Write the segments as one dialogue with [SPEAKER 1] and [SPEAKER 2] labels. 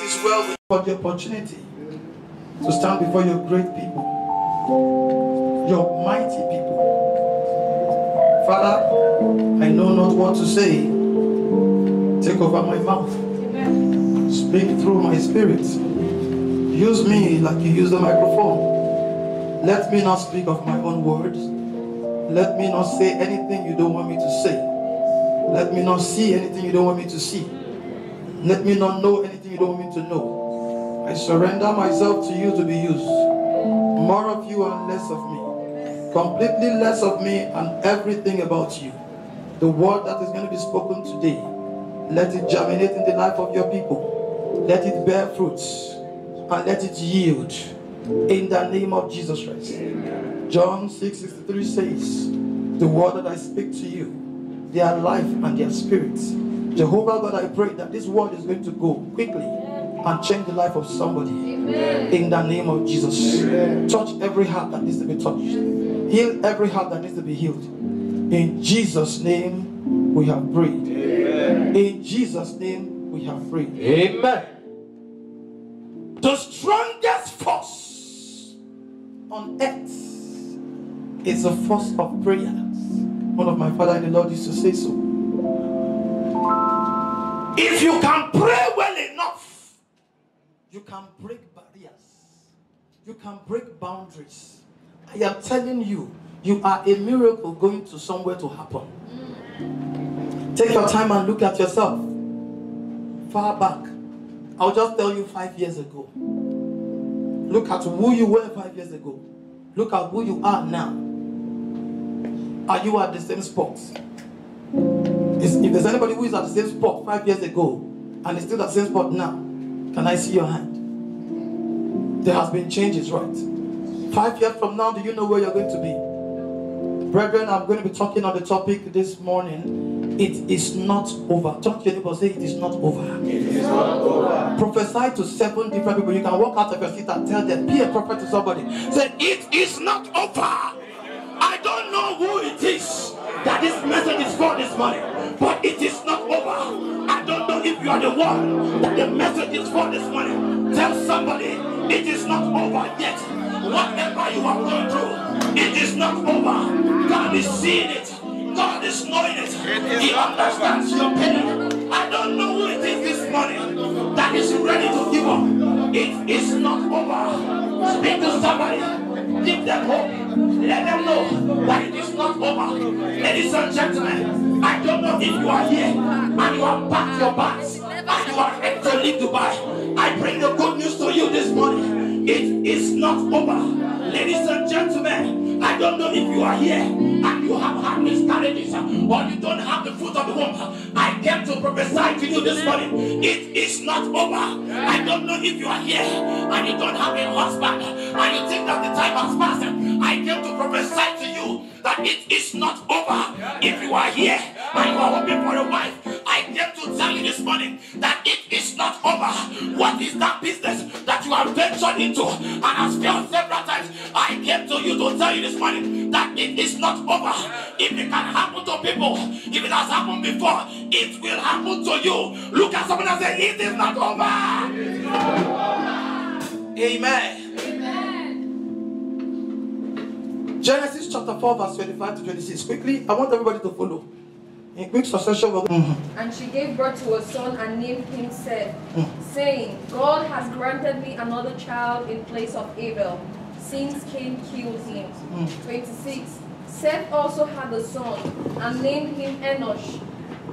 [SPEAKER 1] it is well with you. For the opportunity to stand before your great people, your mighty people. Father, I know not what to say. Take over my mouth. Amen. Speak through my spirit. Use me like you use the microphone. Let me not speak of my own words. Let me not say anything you don't want me to say. Let me not see anything you don't want me to see. Let me not know anything you don't want me to know. I surrender myself to you to be used. More of you and less of me. Completely less of me and everything about you. The word that is going to be spoken today, let it germinate in the life of your people. Let it bear fruits and let it yield in the name of Jesus Christ. John 6:63 says, the word that I speak to you, they are life and their spirits. Jehovah God, I pray that this word is going to go quickly and change the life of somebody. Amen. In the name of Jesus. Amen. Touch every heart that needs to be touched. Heal every heart that needs to be healed. In Jesus' name we have prayed. Amen. In Jesus' name we have prayed. Amen. The strongest force on earth is the force of prayer. One of my father in the Lord used to say so. If you can pray well enough, you can break barriers. You can break boundaries. I am telling you, you are a miracle going to somewhere to happen. Take your time and look at yourself. Far back. I'll just tell you 5 years ago. Look at who you were 5 years ago. Look at who you are now. Are you at the same spot? If there's anybody who is at the same spot 5 years ago and is still at the same spot now, can I see your hand? There has been changes, right? 5 years from now, do you know where you're going to be? Brethren, I'm going to be talking on the topic this morning. It is not over. Talk to your neighbor, say it is not over. It is not over. Prophesy to 7 different people. You can walk out of your seat and tell them, be a prophet to somebody. Say, it is not over. I don't know who it is that this message is for this morning, but it is not over. I don't know if you are the one that the message is for this morning. Tell somebody, it is not over yet. Whatever you are going through, it is not over. God is seeing it. God is knowing it. He understands your pain. I don't know who it is this morning that is ready to give up. It is not over. Speak to somebody. Give them hope. Let them know that it is not over. Ladies and gentlemen, I don't know if you are here and you have packed your bags and you are ready to leave Dubai. I bring the good news to you this morning. It is not over. Ladies and gentlemen, I don't know if you are here and you have had miscarriages or you don't have the fruit of the womb. I came to prophesy to you this morning. It is not over. I don't know if you are here and you don't have a husband and you think that the time has passed. I came to prophesy to you that it is not over. If you are here and you are hoping for a wife, I came to tell you this morning that it is not over. What is that business that you have ventured into and has failed several times? I came to you to tell you this morning that it is not over. If it can happen to people, if it has happened before, it will happen to you. Look at someone and say, it is not over. Amen. Genesis chapter 4 verse 25 to 26. Quickly, I want everybody to follow. In quick succession.
[SPEAKER 2] And she gave birth to a son and named him Seth, saying, God has granted me another child in place of Abel, since Cain killed him. 26. Seth also had a son and named him Enosh.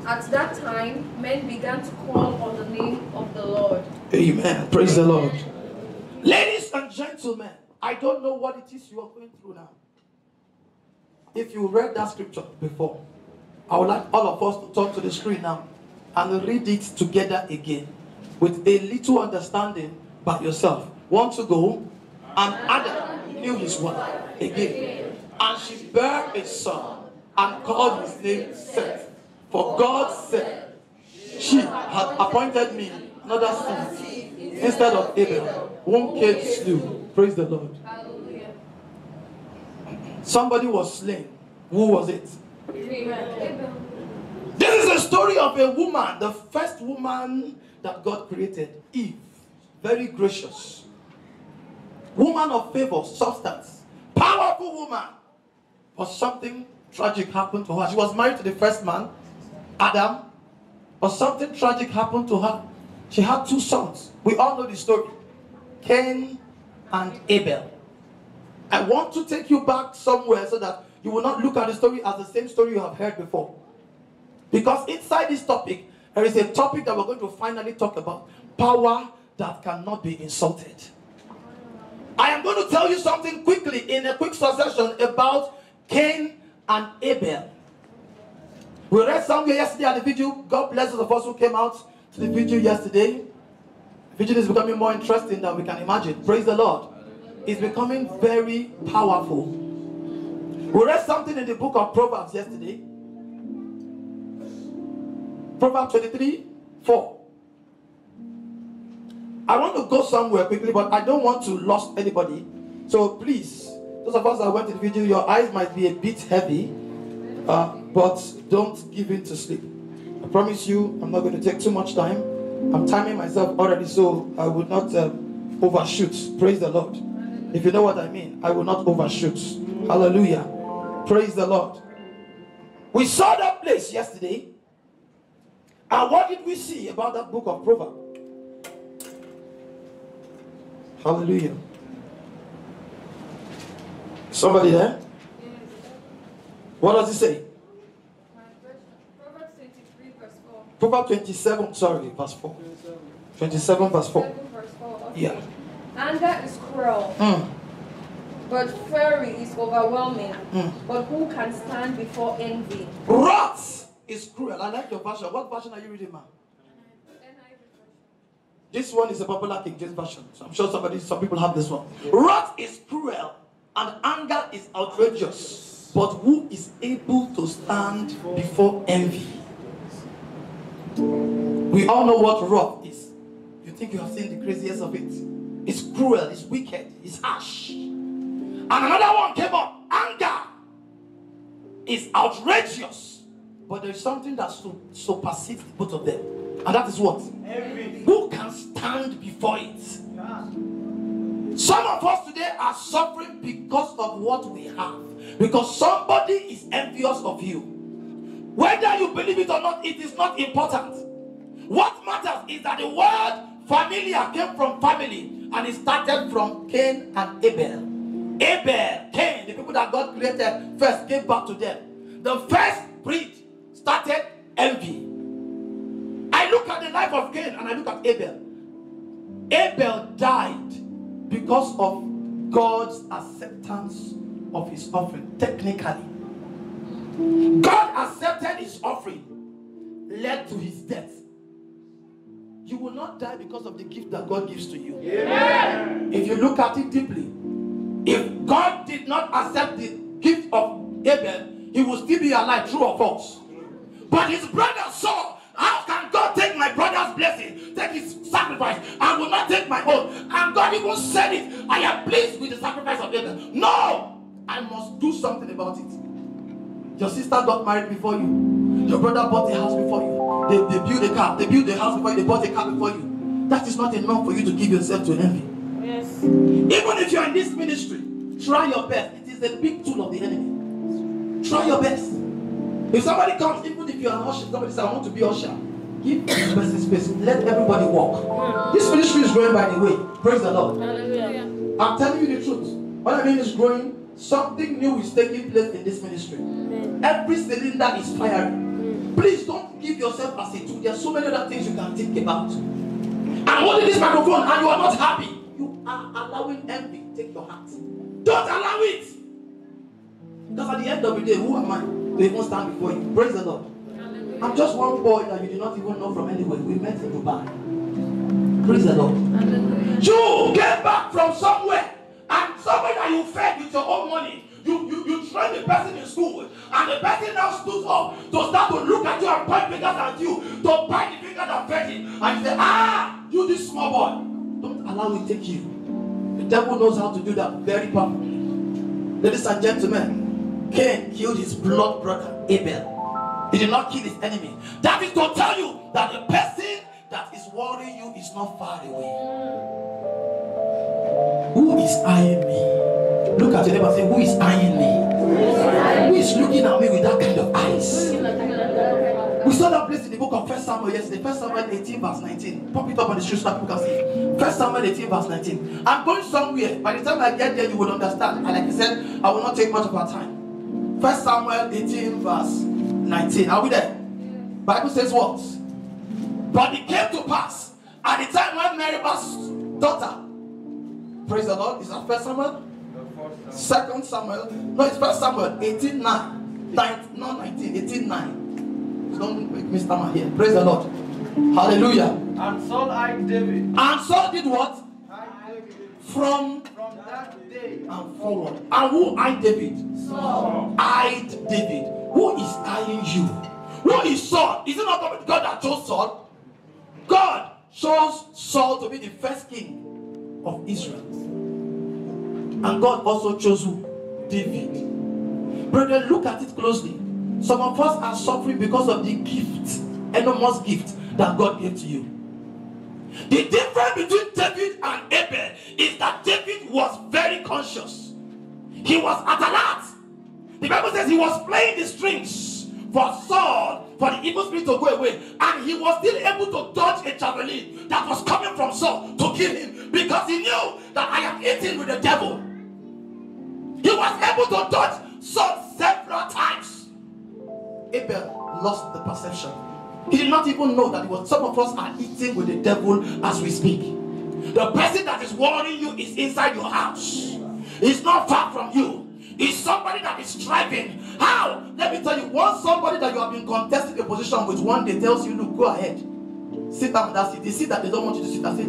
[SPEAKER 2] At that time, men began to call on the name of the Lord.
[SPEAKER 1] Amen. Praise the Lord. Ladies and gentlemen, I don't know what it is you are going through now. If you read that scripture before, I would like all of us to turn to the screen now and read it together again with a little understanding by yourself. Want to go? And Adam knew his wife again, and she bare a son and called his name Seth. For God said, she had appointed me another son instead of Abel, whom Cain slew. Praise the Lord.
[SPEAKER 2] Hallelujah.
[SPEAKER 1] Somebody was slain. Who was it?
[SPEAKER 2] Abel.
[SPEAKER 1] This is a story of a woman, the first woman that God created, Eve. very gracious, woman of favor, substance, powerful woman. But something tragic happened to her. She was married to the first man, Adam, but something tragic happened to her. She had 2 sons. We all know the story, Cain and Abel. I want to take you back somewhere so that you will not look at the story as the same story you have heard before. Because inside this topic, there is a topic that we're going to finally talk about. Power that cannot be insulted. I am going to tell you something quickly in a quick succession about Cain and Abel. We read somewhere yesterday at the video. God bless those of us who came out to the video yesterday. The video is becoming more interesting than we can imagine. Praise the Lord. It's becoming very powerful. We read something in the book of Proverbs yesterday. Proverbs 23:4. I want to go somewhere quickly, but I don't want to lose anybody. So please, those of us that went to the video, your eyes might be a bit heavy, but don't give in to sleep. I promise you, I'm not going to take too much time. I'm timing myself already, so I will not overshoot. Praise the Lord. If you know what I mean, I will not overshoot. Hallelujah. Praise the Lord. We saw that place yesterday. And what did we see about that book of Proverbs? Hallelujah. Somebody there? What does it say?
[SPEAKER 2] Proverbs 23 verse 4.
[SPEAKER 1] Proverbs 27, sorry, verse 4. 27 verse 4.
[SPEAKER 2] 27 verse 4. Okay.
[SPEAKER 1] Yeah.
[SPEAKER 2] Anger is cruel, but fury is overwhelming. But who can stand before envy?
[SPEAKER 1] Wrath is cruel. I like your version. What version are you reading, ma'am? This one is a popular King James version. So I'm sure some people have this one. Wrath is cruel and anger is outrageous. But who is able to stand before envy? We all know what wrath is. You think you have seen the craziest of it? It's cruel, it's wicked, it's harsh. And another one came up. Anger is outrageous. But there is something that supersedes both of them. And that is what? Envy. Who can stand before it? Some of us today are suffering because of what we have. Because somebody is envious of you. Whether you believe it or not, it is not important. What matters is that the word familiar came from family. And it started from Cain and Abel. Abel, Cain, the people that God created first, gave back to them. The first breed started envy. I look at the life of Cain and I look at Abel. Abel died because of God's acceptance of his offering. Technically, God accepted his offering, led to his death. You will not die because of the gift that God gives to you. Amen. If you look at it deeply, if God did not accept the gift of Abel, he will still be alive, true or false. But his brother saw, how can God take my brother's blessing, take his sacrifice, and will not take my own? And God even said it, I am pleased with the sacrifice of Abel. No, I must do something about it. Your sister got married before you. Your brother bought a house before you. They built a car. They built a house before you. They bought a car before you. That is not enough for you to give yourself to envy.
[SPEAKER 2] Yes.
[SPEAKER 1] Even if you are in this ministry, try your best. It is a big tool of the enemy. Try your best. If somebody comes, even if you are an usher, somebody says, I want to be usher, give the person space. Let everybody walk. This ministry is growing, by the way. Praise the Lord.
[SPEAKER 2] Hallelujah.
[SPEAKER 1] I'm telling you the truth. What I mean is growing. Something new is taking place in this ministry. Every cylinder is firing. Please don't give yourself as a tool. There are so many other things you can think about. I'm holding this microphone and you are not happy. You are allowing envy to take your heart. Don't allow it. Because at the end of the day, who am I to even stand before you? Praise the Lord. Hallelujah. I'm just one boy that you do not even know from anywhere. We met in Dubai. Praise the Lord. Hallelujah. You came back from somewhere. And somebody that you fed with your own money, you trained the person in school, and the person now stood up to start to look at you and point fingers at you, to bite the finger that fed him, and say, you this small boy, don't allow it to take you. The devil knows how to do that very powerfully. Ladies and gentlemen, Cain killed his blood brother Abel. He did not kill his enemy. That is to tell you that the person that is worrying you is not far away. Who is eyeing me? Look at your neighbor and say, who is eyeing me? Who is looking at me with that kind of eyes? We saw that place in the book of 1 Samuel yesterday. 1 Samuel 18 verse 19. Pop it up on the screen so that people can see. 1 Samuel 18 verse 19. I'm going somewhere. By the time I get there, you will understand. And like I said, I will not take much of our time. 1 Samuel 18 verse 19. Are we there? Bible says what? But it came to pass at the time when Meribah's daughter, praise the Lord, is that 1 Samuel? 2 Samuel? No, it's 1 Samuel 18 9. Not 19, 18 9. Don't make me stammer here. Praise the Lord. Hallelujah.
[SPEAKER 3] And Saul eyed David.
[SPEAKER 1] And Saul did what?
[SPEAKER 3] Eyed David.
[SPEAKER 1] From
[SPEAKER 3] that day
[SPEAKER 1] and forward. And who eyed David?
[SPEAKER 3] Saul.
[SPEAKER 1] Eyed David. Who is eyeing you? Who is Saul? Is it not God that chose Saul? God chose Saul to be the first king of Israel. And God also chose who? David. Brethren, look at it closely. Some of us are suffering because of the gift, enormous gift that God gave to you. The difference between David and Abel is that David was very conscious. He was at alert. The Bible says he was playing the strings for Saul, for the evil spirit to go away, and he was still able to dodge a javelin that was coming from Saul to kill him, because he knew that I am eating with the devil. He was able to dodge Saul several times. Abel lost the perception. He did not even know that it was. Some of us are eating with the devil as we speak. The person that is worrying you is inside your house. It's not far from you. It's somebody that is striving. How? Let me tell you, once somebody that you have been contesting a position with one day tells you, look, go ahead, sit down, that's it. They see that they don't want you to sit. I say,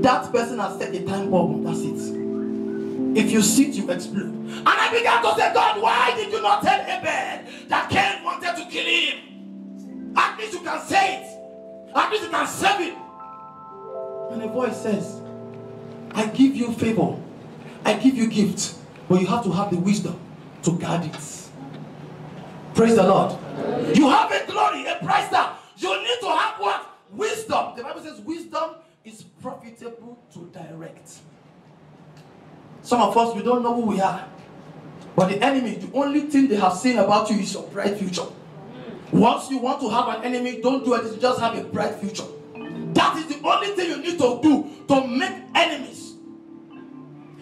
[SPEAKER 1] that person has set a time bomb. That's it. If you sit, you explode. And I began to say, God, why did you not tell Abel that Cain wanted to kill him? At least you can say it. At least you can serve him. And a voice says, I give you favor. I give you gift. But you have to have the wisdom to guard it. Praise the Lord. You have a glory, a price tag. You need to have what? Wisdom. The Bible says wisdom is profitable to direct. Some of us, we don't know who we are. But the enemy, the only thing they have seen about you is your bright future. Once you want to have an enemy, don't do it. Just have a bright future. That is the only thing you need to do to make enemies.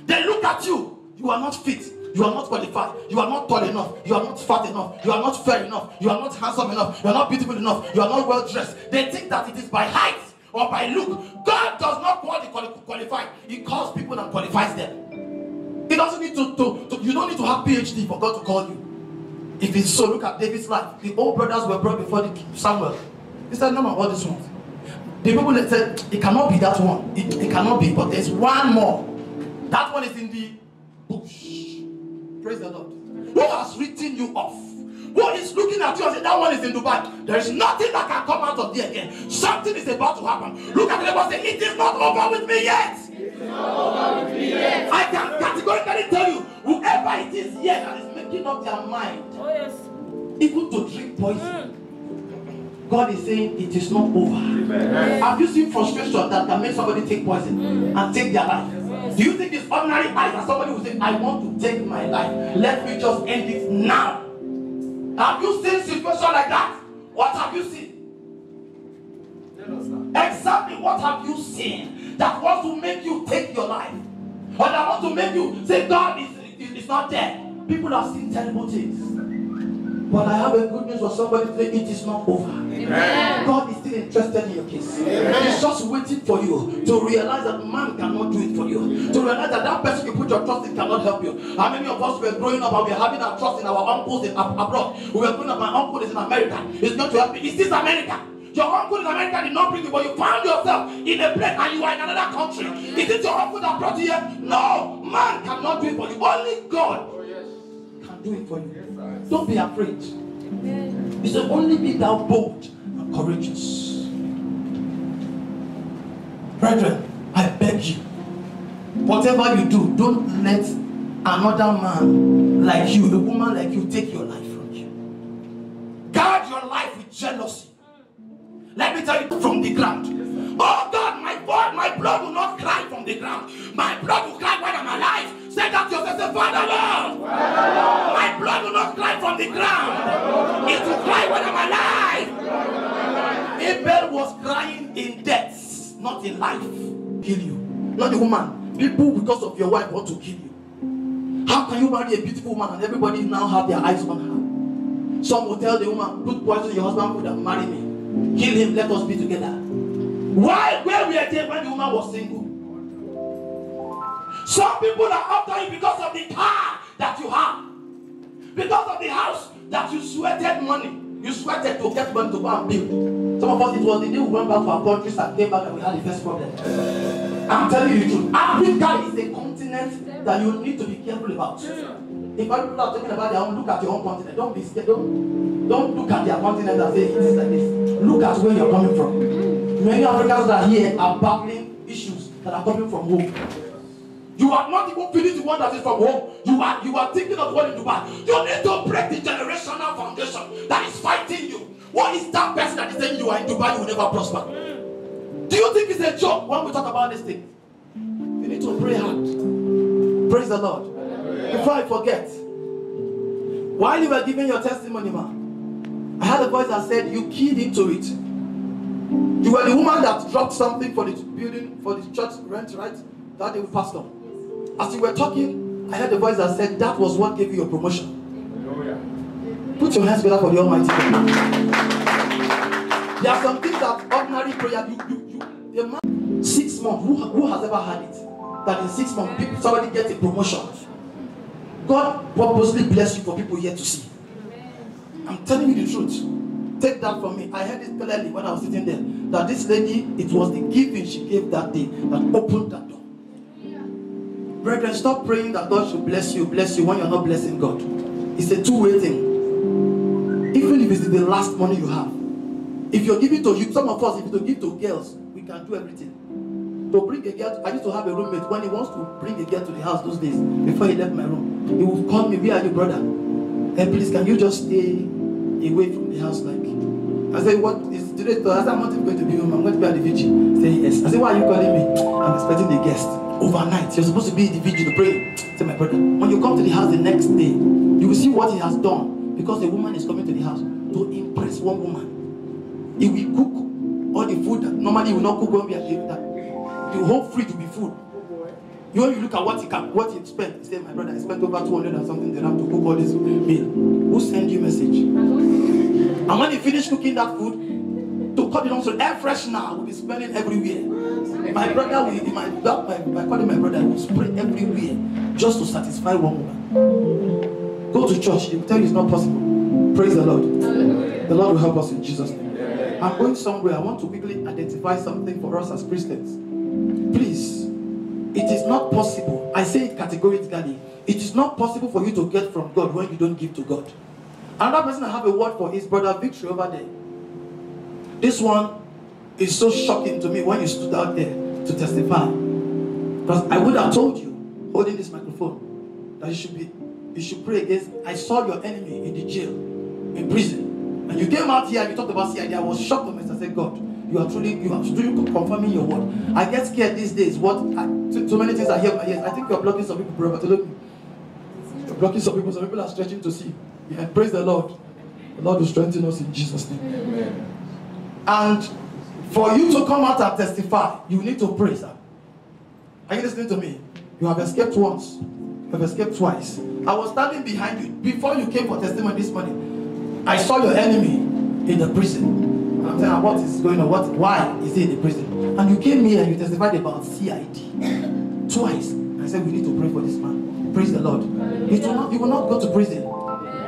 [SPEAKER 1] They look at you. You are not fit. You are not qualified. You are not tall enough. You are not fat enough. You are not fair enough. You are not handsome enough. You are not beautiful enough. You are not well dressed. They think that it is by height or by look. God does not call the qualified. He calls people and qualifies them. He doesn't need to you don't need to have PhD for God to call you. If it's so, look at David's life. The old brothers were brought before the Samuel. He said, no, all this one. The people that said, it cannot be that one. It cannot be, but there's one more. That one is in the bush. Praise the Lord. Who has written you off? Who is looking at you and saying, that one is in Dubai? There is nothing that can come out of there again. Something is about to happen. Look at the neighbor and say, it is not over with me yet. I can categorically tell you, whoever it is here that is making up their mind, even to drink poison, God is saying it is not over. Amen. Have you seen frustration that can make somebody take poison and take their life? Do you think it's ordinary eyes that somebody will say, I want to take my life, let me just end it now? Have you seen situation like that? What have you seen? Exactly what have you seen that wants to make you take your life? Or that wants to make you say God is not there? People have seen terrible things. But I have a good news for somebody today. It is not over. Amen. God is still interested in your case. Amen. He's just waiting for you to realize that man cannot do it for you. To realize that that person you put your trust in cannot help you. How many of us were growing up and we were having our trust in our uncles abroad? We were growing up, my uncle is in America. He's going to help me. Is this America? Your uncle in America did not bring you, but you found yourself in a place and you are in another country. Is it your uncle that brought you here? No, man cannot do it for you. Only God can do it for you. Don't be afraid. He said, only be thou bold and courageous. Brethren, I beg you, whatever you do, don't let another man like you, a woman like you, take your life from you. Guard your life with jealousy. Let me tell you from the ground. Oh God, my blood will not cry from the ground. My blood will cry when I'm alive. Say that to yourself, say, Father Lord, my blood will not cry from the ground. It will cry when I'm alive. Abel was crying in death, not in life. Kill you. Not the woman. People, because of your wife, want to kill you. How can you marry a beautiful woman and everybody now have their eyes on her? Some will tell the woman, put poison in your husband food and marry me. Kill him, let us be together. Why? Where we are there when the woman was single? Some people are after you because of the car that you have. Because of the house that you sweated money. You sweated to get money to go and build. Some of us, it was the day we went back to our countries and came back and we had the first problem. I'm telling you the truth. Africa is a continent that you need to be careful about. If other people are talking about their own, look at your own continent. Don't be scared. Don't look at their continent and say it is like this. Look at where you're coming from. Many Africans that are here are battling issues that are coming from home. You are not even feeling the one that is from home. You are thinking of going to Dubai. You need to break the generational foundation that is fighting you. What is that person that is saying you are in Dubai, you will never prosper? Do you think it's a joke when we talk about this thing? You need to pray hard. Praise the Lord. Before I forget, while you were giving your testimony, man, I had a voice that said you keyed into it. You were the woman that dropped something for the building, for the church rent, right? That day with pastor. As you were talking, I heard a voice that said that was what gave you your promotion. Put your hands together for the Almighty God. There are some things that ordinary prayer, the man, 6 months, who has ever had it? That in 6 months, somebody gets a promotion. God purposely bless you for people here to see. I'm telling you the truth. Take that from me. I heard it clearly when I was sitting there. That this lady, it was the giving she gave that day that opened that door. Brethren, stop praying that God should bless you when you're not blessing God. It's a two-way thing. Even if it's the last money you have. If you're giving to you, some of us, if you give to girls, we can do everything. To bring a girl, I used to have a roommate. When he wants to bring a girl to the house those days, before he left my room, he would call me, where are you, brother? And please, can you just stay away from the house? Like, I said, what is today? I said, I'm not even going to be home, I'm going to be at the vigil. Say yes. I said, why are you calling me? I'm expecting a guest. Overnight, you're supposed to be at the vigil to pray. Say, my brother, when you come to the house the next day, you will see what he has done. Because the woman is coming to the house to impress one woman. He will cook all the food that normally he will not cook when we are doing that. The whole fridge will be full. You when you look at what he spent, he said, my brother, I spent over 200 and something dirham to cook all this meal. Who sent you a message? And when he finished cooking that food, to cut it on, so air freshener will be smelling everywhere. My brother will, by calling my brother, he will spray everywhere just to satisfy one woman. Go to church, he will tell you it's not possible. Praise the Lord. The Lord will help us in Jesus' name. I'm going somewhere. I want to quickly identify something for us as Christians. Please, it is not possible. I say it categorically. It is not possible for you to get from God when you don't give to God. Another person I have a word for is Brother Victory over there. This one is so shocking to me when you stood out there to testify. Because I would have told you, holding this microphone, that you should pray against. I saw your enemy in the jail, in prison. And you came out here and you talked about CID. I was shocked when I said, God, you are truly confirming your word. I get scared these days. So many things I hear my ears. I think you're blocking some people, brother. You're blocking some people are stretching to see. Yeah, praise the Lord. The Lord will strengthen us in Jesus' name. Amen. And for you to come out and testify, you need to pray, sir. Are you listening to me? You have escaped once. You have escaped twice. I was standing behind you. Before you came for testimony this morning, I saw your enemy in the prison. And I'm saying, what is going on? Why is he in the prison? And you came here and you testified about CID twice. And I said, we need to pray for this man. Praise the Lord. You will not go to prison.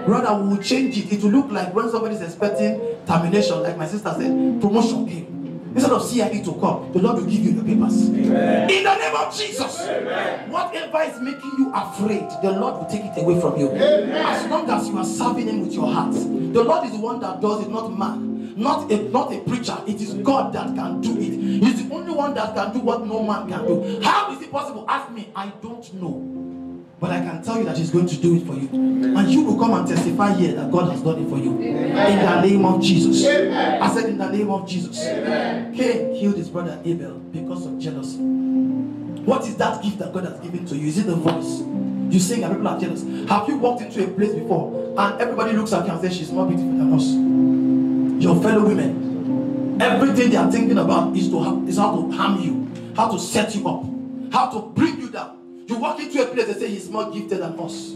[SPEAKER 1] Rather, we will change it. It will look like when somebody is expecting termination, like my sister said, promotion came. Instead of CID to come, the Lord will give you the papers. Amen. In the name of Jesus. Amen. Whatever is making you afraid, the Lord will take it away from you. Amen. As long as you are serving Him with your heart. The Lord is the one that does it, not man. Not a preacher. It is God that can do it. He's the only one that can do what no man can do. How is it possible? Ask me. I don't know. But I can tell you that He's going to do it for you. And And you will come and testify here that God has done it for you. Amen. In the name of Jesus. Amen. I said in the name of Jesus. Amen. Cain killed his brother Abel because of jealousy. What is that gift that God has given to you? Is it the voice? You sing and people are jealous. Have you walked into a place before and everybody looks at you and says she's more beautiful than us? Your fellow women, everything they are thinking about is how to harm you, how to set you up, how to bring you down. You walk into a place and say he's more gifted than us.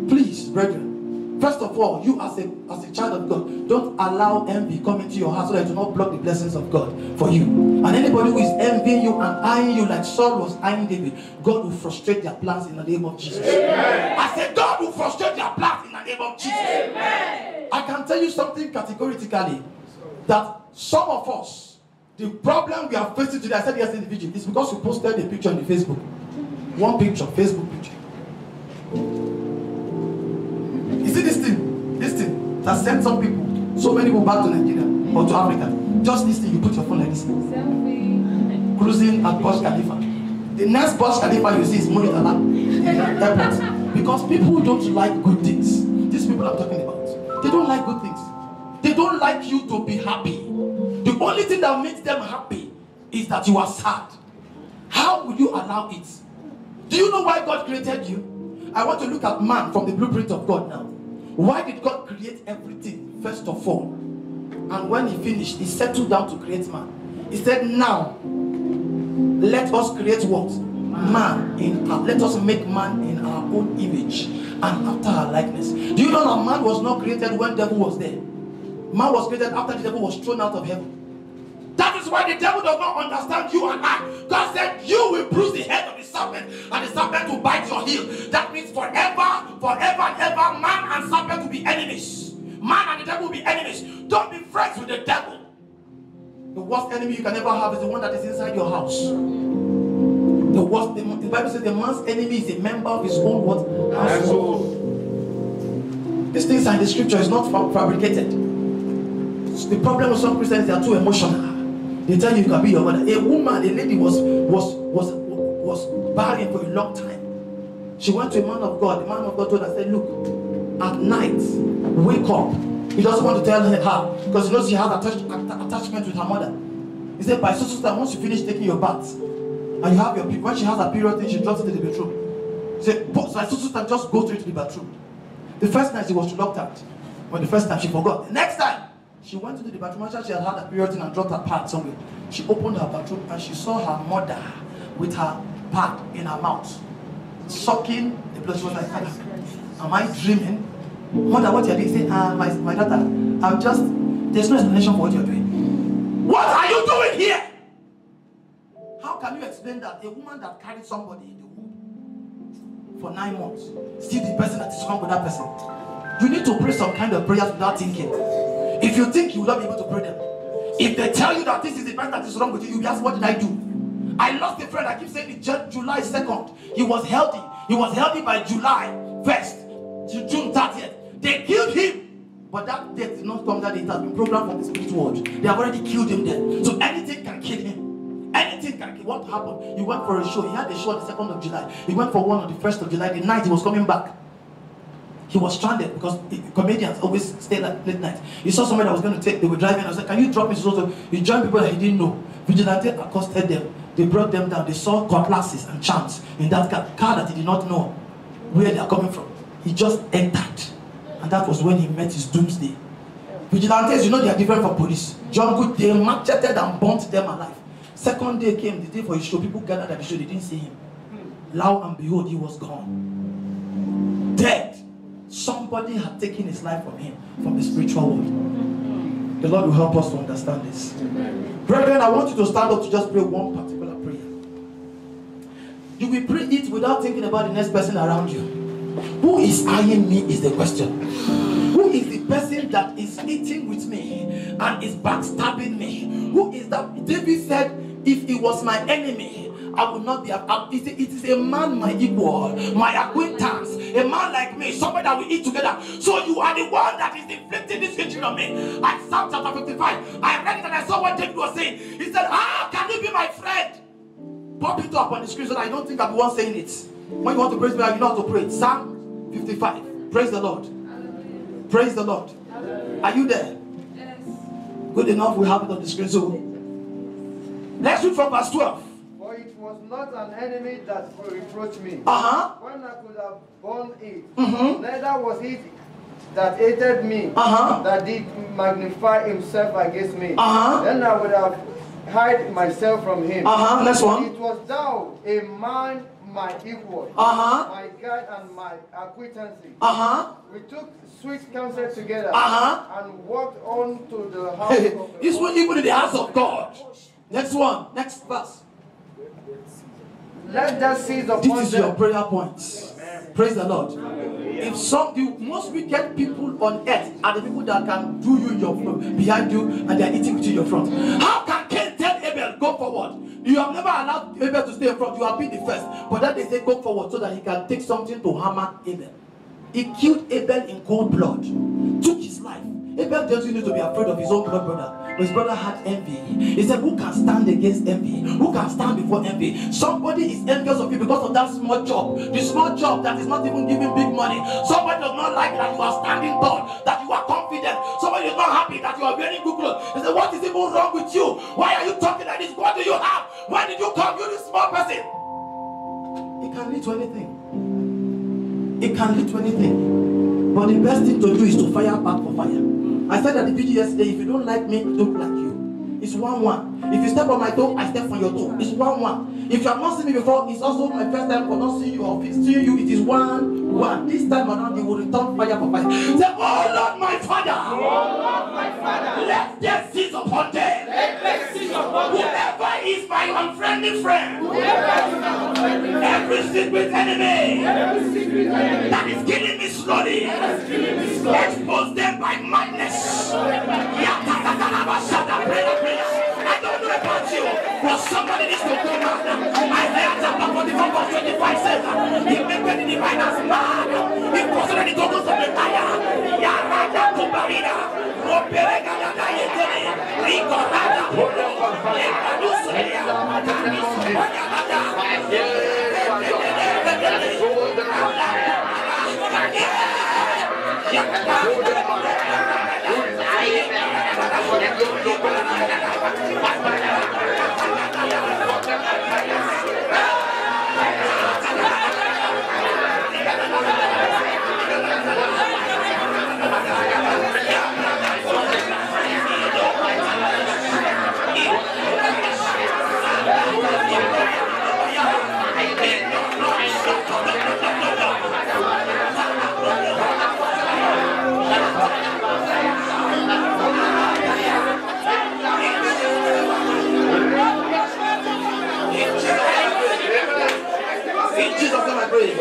[SPEAKER 1] Please, brethren, first of all, you as a child of God, don't allow envy come into your heart so that it will not block the blessings of God for you. And anybody who is envying you and eyeing you like Saul was eyeing David, God will frustrate their plans in the name of Jesus. Amen. I said God will frustrate their plans in the name of Jesus. Amen. I can tell you something categorically, that some of us, the problem we are facing today, I said yesterday in the video, is because we posted a picture on the Facebook. One picture, Facebook picture. You see this thing that sent some people, so many people back to Nigeria or to Africa. Just this thing, you put your phone like this. Selfie. Cruising at Burj Khalifa. The next Burj Khalifa you see is Munich Airport. Because people don't like good things. These people I'm talking about. They don't like good things. They don't like you to be happy. The only thing that makes them happy is that you are sad. How will you allow it? Do you know why God created you? I want to look at man from the blueprint of God now. Why did God create everything first of all? And when he finished, he settled down to create man. He said, now, let us create what? Man. Let us make man in our own image and after our likeness. Do you know that man was not created when the devil was there? Man was created after the devil was thrown out of heaven. That is why the devil does not understand you and I. God said you will bruise the head of the serpent and the serpent will bite your heel. That means forever and ever, man and serpent will be enemies. Man and the devil will be enemies. Don't be friends with the devil. The worst enemy you can ever have is the one that is inside your house. The Bible says the man's enemy is a member of his own what? Household. These things are in the scripture, it's not fabricated. The problem with some Christians, they are too emotional. They tell you you can be your mother. A woman, a lady was barren for a long time. She went to a man of God. The man of God told her, said, look, at night, wake up. He doesn't want to tell her because he knows she has attachment with her mother. He said, by so time, once you finish taking your bath, and you have your period, when she has a period, then she drops it in the bedroom. He said, by so time, just go straight to the bathroom. The first night she was reluctant. But the first time she forgot. The next time, she went into the bathroom after she had had a period and dropped her pad somewhere. She opened her bathroom and she saw her mother with her pad in her mouth, sucking the blood. She was like, am I dreaming? Mother, what you're doing? Say, my daughter, I'm just, there's no explanation for what you're doing. What are you doing here? How can you explain that a woman that carried somebody in the womb for 9 months, still the person that is wrong with that person? You need to pray some kind of prayers without thinking. If you think you will not be able to pray them. If they tell you that this is the person that is wrong with you, you ask, what did I do? I lost a friend, I keep saying it, July 2nd. He was healthy. He was healthy by July 1st, June 30th. They killed him. But that death did not come that day. It has been programmed from the spirit world. They have already killed him there. So anything can kill him. Anything can kill. What happened? He went for a show. He had a show on the 2nd of July. He went for one on the 1st of July. The night he was coming back, he was stranded because comedians always stay late night. He saw somebody that was going to take, they were driving. I was like, can you drop me? So he joined people that he didn't know. Vigilante accosted them. They brought them down. They saw cutlasses and charms in that car that he did not know where they are coming from. He just entered. And that was when he met his doomsday. Vigilantes, you know they are different from police. John Good, they macheted and burnt them alive. Second day came, the day for his show. People gathered at the show, they didn't see him. Lo and behold, he was gone. Dead. Somebody had taken his life from him, from the spiritual world. The Lord will help us to understand this. Brethren, I want you to stand up to just pray one particular prayer. You will pray it without thinking about the next person around you. Who is eyeing me is the question. Who is the person that is eating with me and is backstabbing me? Who is that? David said, if he was my enemy, I would not be. It is a man, my equal, my acquaintance, a man like me, somebody that we eat together. So you are the one that is inflicting this hatred on me. At Psalm chapter 55, I read it and I saw what David was saying. He said, how can you be my friend? Pop it up on the screen so that I don't think I'm the one saying it. When you want to praise me, you know how to pray it. Psalm 55. Praise the Lord. Praise the Lord. Are you there?
[SPEAKER 2] Yes.
[SPEAKER 1] Good enough, we have it on the screen. So let's read from verse 12.
[SPEAKER 3] For it was not an enemy that reproached me, when I could have borne it. Neither was it that hated me, that did magnify himself against me. Then I would have hide myself from him.
[SPEAKER 1] Next one.
[SPEAKER 3] It was thou, a man, my equal, my guide and my acquaintancy. We took sweet counsel together and walked on to the house of
[SPEAKER 1] this one, even in the house of God. Next one. Next verse.
[SPEAKER 3] Let that cease upon
[SPEAKER 1] This is
[SPEAKER 3] them.
[SPEAKER 1] your prayer points. Praise the Lord. If the most wicked people on earth are the people that can do you in your front, behind you, and they are eating with you in your front. How can Cain tell Abel, go forward? You have never allowed Abel to stay in front. You have been the first. But then they say, go forward so that he can take something to hammer Abel. He killed Abel in cold blood. Took his life. Abel doesn't need to be afraid of his own blood brother. But his brother had envy. He said, who can stand against envy? Who can stand before envy? Somebody is envious of you because of that small job. The small job that is not even giving big money. Somebody does not like that you are standing tall, that you are confident. Somebody is not happy that you are wearing good clothes. They say, what is even wrong with you? Why are you talking like this? What do you have? When did you come? You this small person. It can lead to anything. It can lead to anything. But the best thing to do is to fire back for fire. I said at the video yesterday, if you don't like me, don't like you. It's 1-1. If you step on my toe, I step on your toe. It's 1-1. If you have not seen me before, it's also my first time for not seeing you or seeing you. It is 1-1. This time around, you will return fire for fire. Say, oh Lord, my Father.
[SPEAKER 3] Oh Lord, my Father.
[SPEAKER 1] Let them seize upon them.
[SPEAKER 3] Let them seize upon them.
[SPEAKER 1] Whoever is my unfriendly friend.
[SPEAKER 3] Whoever is my unfriendly friend.
[SPEAKER 1] Every secret enemy.
[SPEAKER 3] Every secret enemy.
[SPEAKER 1] That is killing me slowly. Expose them by madness. I don't know about you, but somebody needs to come out. Isaiah chapter 44 verse 25 says, he made the diviners mad. He considered the tokens of the fire. Yarada Kubarina, Roberega Yetele, Ricorada,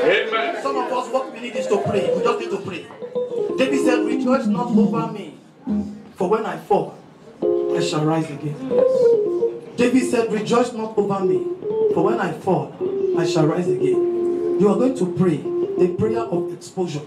[SPEAKER 4] Amen.
[SPEAKER 1] Some of us, what we need is to pray. We just need to pray. David said, rejoice not over me, for when I fall, I shall rise again. David said, rejoice not over me, for when I fall, I shall rise again. You are going to pray the prayer of exposure.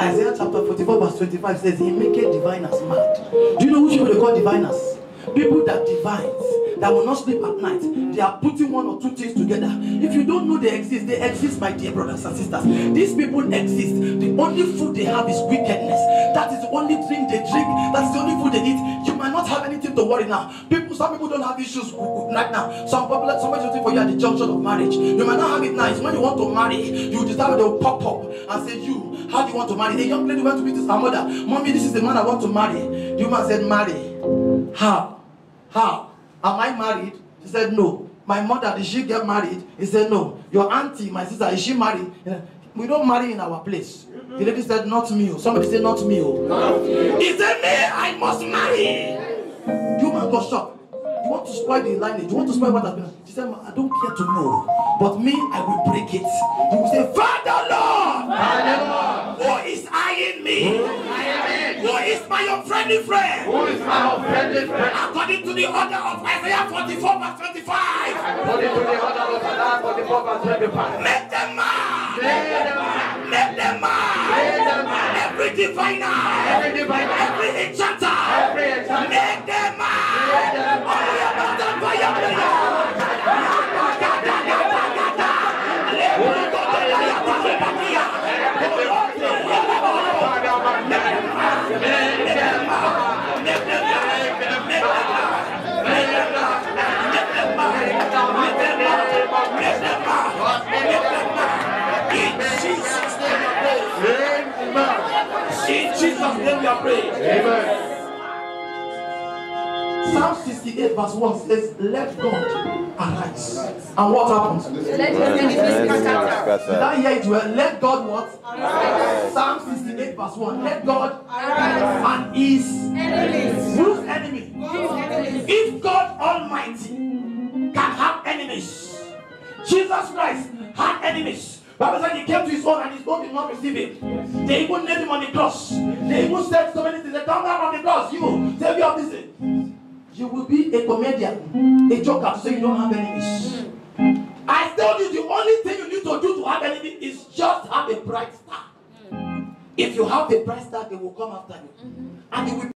[SPEAKER 1] Isaiah chapter 44 verse 25 says, he maketh diviners mad. Do you know which people they call diviners? People that divines, that will not sleep at night. They are putting one or two things together. If you don't know they exist, my dear brothers and sisters. These people exist. The only food they have is wickedness. That is the only drink they drink. That is the only food they eat. You might not have anything to worry now. Some people don't have issues right now. Somebody's waiting for you at the junction of marriage. You might not have it now. It's when you want to marry, you decide they will pop up and say, you, how do you want to marry? A young lady went to meet her mother. Mommy, this is the man I want to marry. The woman said, marry. How? Am I married? She said, no. My mother, did she get married? He said, no. Your auntie, my sister, is she married? We don't marry in our place. The lady said, not me. Somebody said, not me. He said, me, I must marry. The woman got shocked. You want to spoil the lineage. You want to spoil what has been. She said, I don't care to know. But me, I will break it. You will say, Father Lord, who is eyeing me? Who is my unfriendly friend?
[SPEAKER 3] Who is my unfriendly friend?
[SPEAKER 1] According to the order of Isaiah 44 verse 25.
[SPEAKER 3] According to the order of Isaiah 44 verse 25.
[SPEAKER 1] Make them mad.
[SPEAKER 3] Make them mad.
[SPEAKER 1] Make them mad.
[SPEAKER 3] Make them mad.
[SPEAKER 1] Every diviner.
[SPEAKER 3] Every diviner.
[SPEAKER 1] Every enchanter.
[SPEAKER 3] Every enchanter.
[SPEAKER 1] Make them mad.
[SPEAKER 3] Make them mad.
[SPEAKER 1] Only about the fire prayer. In Jesus' name we are praying.
[SPEAKER 4] Amen.
[SPEAKER 1] Psalm 68 verse 1 says, let God arise. And what happens?
[SPEAKER 2] Let his enemies be scattered.
[SPEAKER 1] Did I hear it well? Let God what? Arise. Psalm 68 verse 1. Let God arise. And his enemies. Whose enemy? If God Almighty can have enemies, Jesus Christ had enemies. Bible said he came to his own and his own did not receive him. They even nailed him on the cross. They even said so many things. They come down on the cross. You, savior of this thing. You will be a comedian, a joker to say you don't have enemies. I told you the only thing you need to do to have enemies is just have a bright star. If you have a bright star, they will come after you. And they will